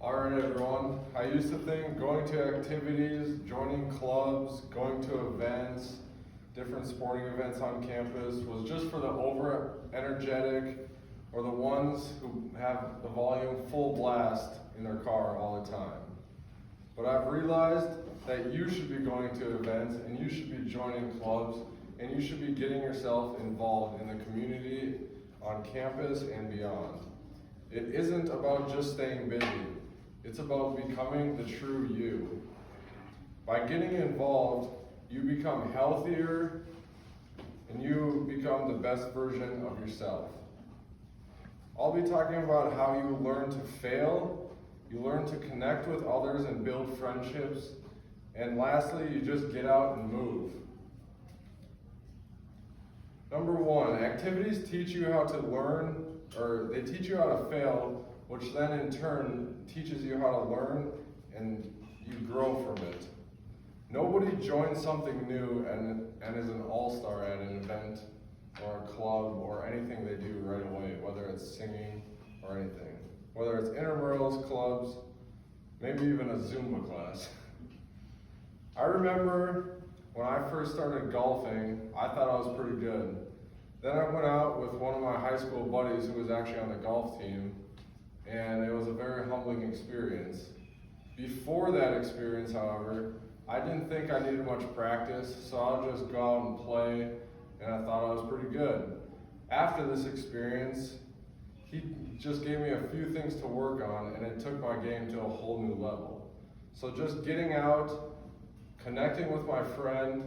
Alright everyone, I used to think going to activities, joining clubs, going to events, different sporting events on campus was just for the over energetic or the ones who have the volume full blast in their car all the time. But I've realized that you should be going to events and you should be joining clubs and you should be getting yourself involved in the community on campus and beyond. It isn't about just staying busy. It's about becoming the true you. By getting involved, you become healthier and you become the best version of yourself. I'll be talking about how you learn to fail, you learn to connect with others and build friendships, and lastly, you just get out and move. Number one, activities teach you how to learn, or they teach you how to fail, which then in turn teaches you how to learn and you grow from it. Nobody joins something new and is an all-star at an event or a club or anything they do right away, whether it's singing or anything. Whether it's intramurals, clubs, maybe even a Zumba class. I remember when I first started golfing, I thought I was pretty good. Then I went out with one of my high school buddies who was actually on the golf team, and it was a very humbling experience. Before that experience, however, I didn't think I needed much practice, so I'll just go out and play, and I thought I was pretty good. After this experience, he just gave me a few things to work on, and it took my game to a whole new level. So just getting out, connecting with my friend,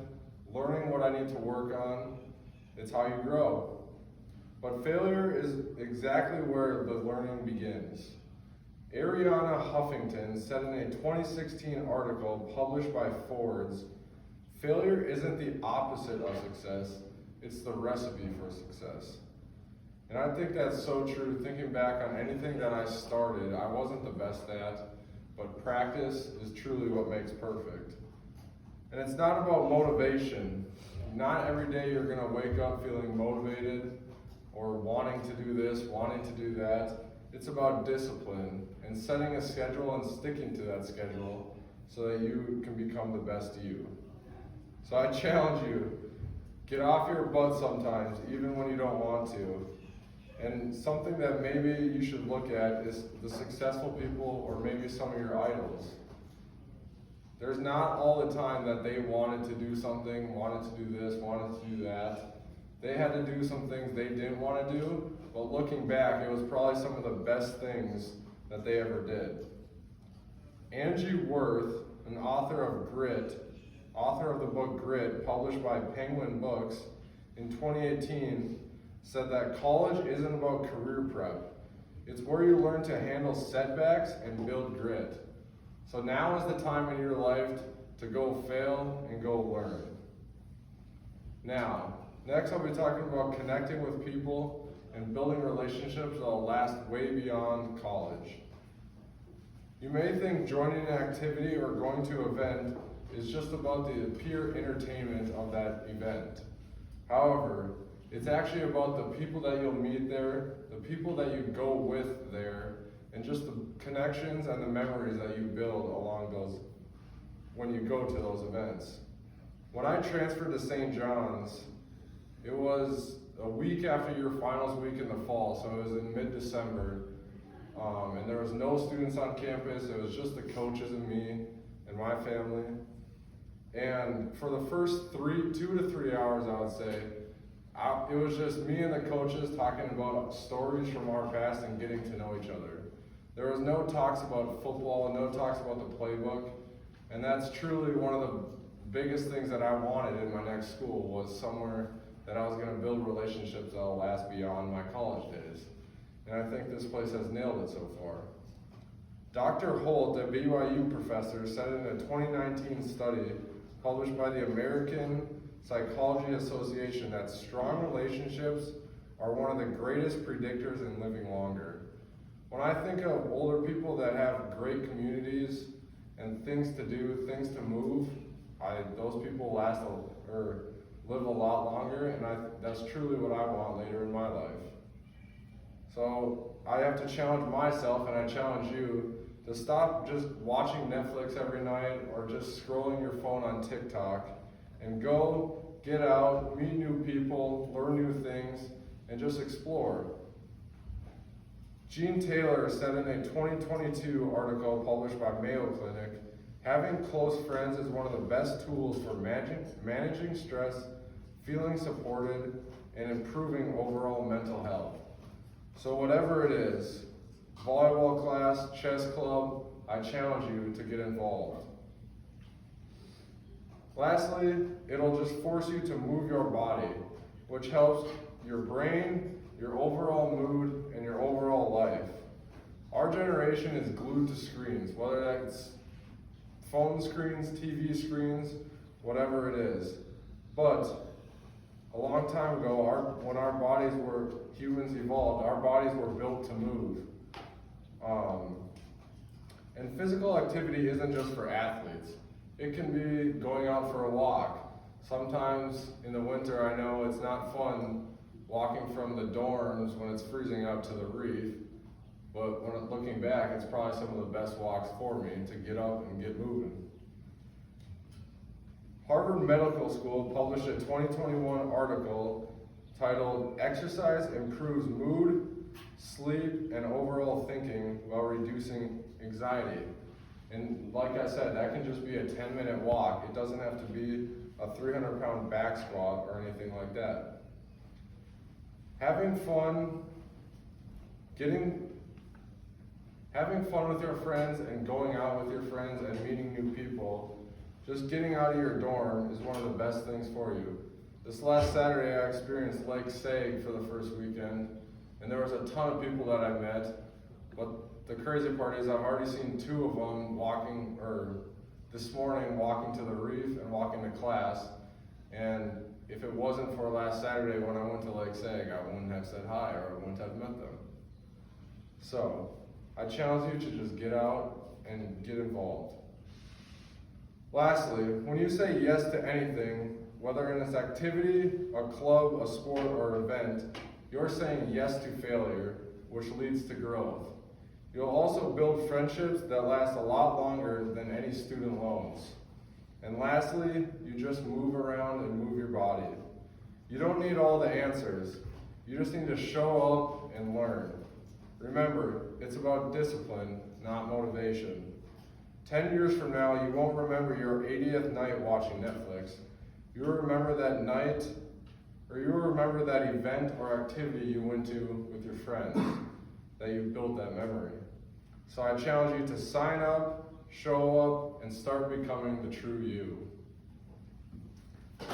learning what I need to work on, it's how you grow. But failure is exactly where the learning begins. Arianna Huffington said in a 2016 article published by Forbes, failure isn't the opposite of success, it's the recipe for success. And I think that's so true. Thinking back on anything that I started, I wasn't the best at, but practice is truly what makes perfect. And it's not about motivation. Not every day you're gonna wake up feeling motivated or wanting to do this, wanting to do that. It's about discipline and setting a schedule and sticking to that schedule so that you can become the best you. So I challenge you, get off your butt sometimes, even when you don't want to. And something that maybe you should look at is the successful people or maybe some of your idols. There's not all the time that they wanted to do something, wanted to do this, wanted to do that. They had to do some things they didn't want to do, but looking back, it was probably some of the best things that they ever did. Angie Worth, an author of Grit, author of the book Grit, published by Penguin Books in 2018, said that college isn't about career prep. It's where you learn to handle setbacks and build grit. So now is the time in your life to go fail and go learn. Now, next I'll be talking about connecting with people and building relationships that will last way beyond college. You may think joining an activity or going to an event is just about the pure entertainment of that event. However, it's actually about the people that you'll meet there, the people that you go with there, and just the connections and the memories that you build along those when you go to those events. When I transferred to St. John's, it was a week after your finals week in the fall, so it was in mid-December, and there was no students on campus. It was just the coaches and me and my family. And for the first 2 to 3 hours, I would say, it was just me and the coaches talking about stories from our past and getting to know each other. There was no talks about football, no talks about the playbook, and that's truly one of the biggest things that I wanted in my next school, was somewhere that I was going to build relationships that will last beyond my college days. And I think this place has nailed it so far. Dr. Holt, a BYU professor, said in a 2019 study published by the American Psychology Association that strong relationships are one of the greatest predictors in living longer. When I think of older people that have great communities and things to do, things to move, those people live a lot longer, and that's truly what I want later in my life. So I have to challenge myself, and I challenge you to stop just watching Netflix every night or just scrolling your phone on TikTok, and go get out, meet new people, learn new things, and just explore. Gene Taylor said in a 2022 article published by Mayo Clinic, having close friends is one of the best tools for managing stress, feeling supported, and improving overall mental health. So whatever it is, volleyball class, chess club, I challenge you to get involved. Lastly, it'll just force you to move your body, which helps your brain, your overall mood, and your overall life. Our generation is glued to screens, whether that's phone screens, TV screens, whatever it is. But a long time ago, when our bodies were, humans evolved, our bodies were built to move. And physical activity isn't just for athletes. It can be going out for a walk. Sometimes in the winter, I know it's not fun walking from the dorms when it's freezing out to the reef, but when looking back, it's probably some of the best walks for me to get up and get moving. Harvard Medical School published a 2021 article titled "Exercise Improves Mood, Sleep, and Overall Thinking While Reducing Anxiety." And like I said, that can just be a 10-minute walk. It doesn't have to be a 300-pound back squat or anything like that. Having fun with your friends and going out with your friends and meeting new people, just getting out of your dorm is one of the best things for you. This last Saturday, I experienced Lake Sag for the first weekend, and there was a ton of people that I met, but the crazy part is I've already seen 2 of them this morning walking to the reef and walking to class, and if it wasn't for last Saturday when I went to Lake Sag, I wouldn't have said hi or I wouldn't have met them. So, I challenge you to just get out and get involved. Lastly, when you say yes to anything, whether in this activity, a club, a sport, or an event, you're saying yes to failure, which leads to growth. You'll also build friendships that last a lot longer than any student loans. And lastly, you just move around and move your body. You don't need all the answers. You just need to show up and learn. Remember, it's about discipline, not motivation. 10 years from now, you won't remember your 80th night watching Netflix. You'll remember that night, or you'll remember that event or activity you went to with your friends, that you built that memory. So I challenge you to sign up, show up, and start becoming the true you.